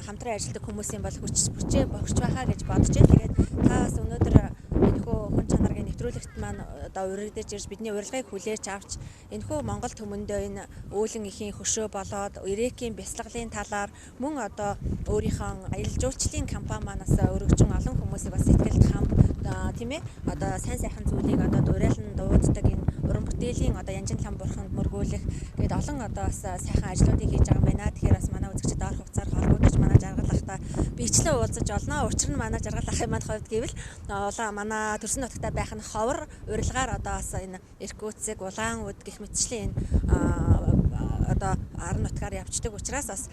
хамтран ажилладаг хүмүүсийн бол хүчээ бохирч байхаа гэж бодож байна. Тэгээд та бас өнөөдөр энэхүү хүн чанаргийн нэвтрүүлэгт маань одоо урагдж ирж бидний урилгыг хүлээж авч энэхүү Монгол төмөндөө энэ үүлэн ихийн хөшөө болоод Ирекийн бясалгалын талаар мөн одоо өөрийнхөө аялал жуулчлалын компани манаас өргөжин олон хүмүүсийг бас сэтгэлд хам тийм ээ одоо сайн сайхан зүйлийг одоо дуурайлан дууддаг энэ уран бүтээлийн одоо янжин лам бурханд мөргүүлэх гээд олон одоо бас сайхан ажлуудыг хийж байгаа юм байна. Тэгэхээр бас манай үзэгчид доор хувцаар холбогдож манай жаргал ахтай бичлэн уулзаж олно. Учир нь манай жаргал ахын маань хувьд гэвэл манай төрсөн нутагта байх нь ховор урилгаар одоо бас энэ Иркутск, Улаан Уд гэх мэтчлийн одоо арын нутгаар явцдаг учраас бас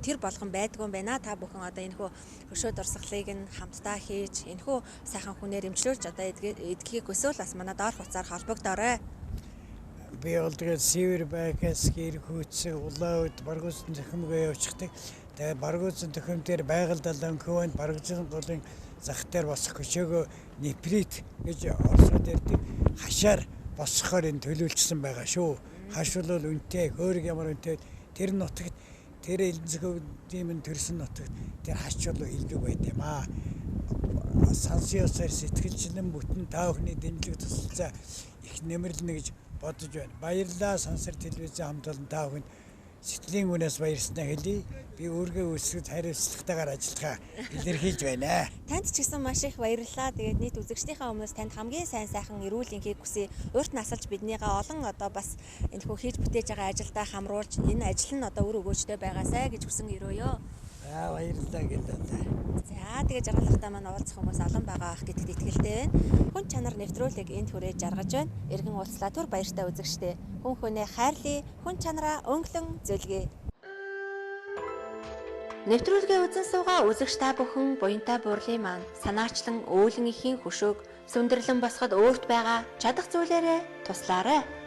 тэр болгон байдгүй юм байна. Та бүхэн одоо энэхүү хөшөө дурсгалыг нь хамтдаа хийж энэхүү сайхан хүнээр эмчлүүлж одоо эдгхийг өсөөл бас манай доор хуцаар холбогдоорой. Би бол тэгээд Север Байкас, Иркутск, Улаан Уд, Баргуузан төхөмгөө явчихдаг. Тэгээд Баргуузан төхөм дээр байгальд ланхөвөнд Баргуузан голын зах дээр босох хөшөөгөө нефрит гэж орсууд ярьдаг хашаар босгохоор энэ төлөвлөсөн байгаа шүү. Хаш бол үнэтэй, хөөрг ямар үнэтэй тэр нутагт тэр элэнцгүүдийн төрсөн нутагт тэр хач бол илдэг байт юм аа. Сансиосоор сэтгэлчлэн бүтэн та бүхний дэмжлэг тусалцаа их нэмэрлэнэ гэж бодож байна. Баярлалаа Сансар телевизийн хамт олон та бүхэнд сэтгэлийн үнээс баярснаа хэлье. Би өөргөө өсгөж хариуцлагатайгаар ажиллахаа илэрхийлж байна. Танд ч гэсэн маш их баярлалаа. Тэгээд нийт үзэгчдийнхээ өмнөөс танд хамгийн сайн сайхан эрүүл энхийг хүсье. Урт насалж биднийгээ олон одоо бас энэхүү хийж бүтээж байгаа ажилдаа хамруулж энэ ажил нь одоо үр өгөөжтэй байгаасай гэж хүсэн өрөөё. За баярлалаа гэлээ. За тэгээд жаргал ахтай маань уулзах хүмүүс олон байгаа ах гэдэгт итгэлтэй байна. Хүн чанар нэвтрүүлэг энд хүрээж жаргаж байна. Эргэн уулзлаа түр баяртай үзэгчтэй. Хүн хүнээ хайрлая, хүн чанараа өнгөлөн зөлгөө. Нэвтрүүлгээ үзэн суугаа үзэгч та бүхэн буянтай бурлын маань санаачлан өөлөн ихийн хөшөөг сүндэрлэн босоход өөрт байгаа чадах зүйлээрээ туслаарай.